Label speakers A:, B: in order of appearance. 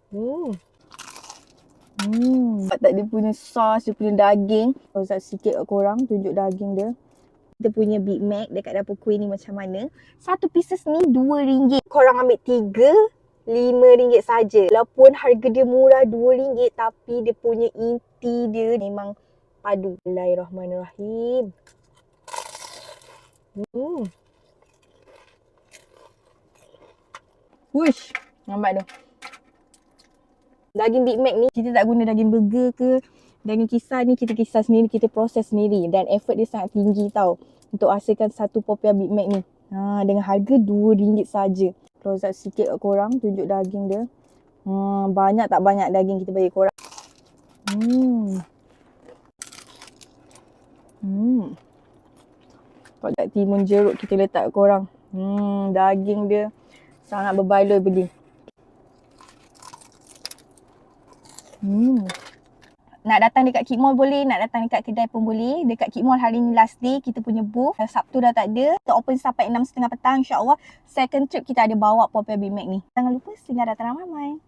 A: Hmm. Tak dia punya sos, dia punya daging. Rosat sikit kat korang, tunjuk daging dia. Kita punya Big Mac dekat dapur kuih ni macam mana. Satu pieces ni RM2. Korang ambil 3, RM5 saja. Walaupun harga dia murah RM2, tapi dia punya inti dia memang padu. Bismillahirrahmanirrahim. Wush, nampak tu. Daging Big Mac ni kita tak guna daging burger ke. Daging kisar ni kita kisar sendiri, kita proses sendiri. Dan effort dia sangat tinggi tau untuk hasilkan satu popiah Big Mac ni. Dengan harga RM2 saja. Close up sikit kat korang, tunjuk daging dia. Banyak tak banyak daging kita bagi korang. Kotak timun jeruk kita letak kat korang. Daging dia sangat berbaloi beli. Nak datang dekat Kik Mall boleh, nak datang dekat kedai pun boleh. Dekat Kik Mall hari ni last day, kita punya booth. Sabtu dah tak ada. Kita open sampai 6.30 petang, insyaAllah. Second trip kita ada bawa popiah Big Mac ni. Jangan lupa singgah datang ramai-ramai.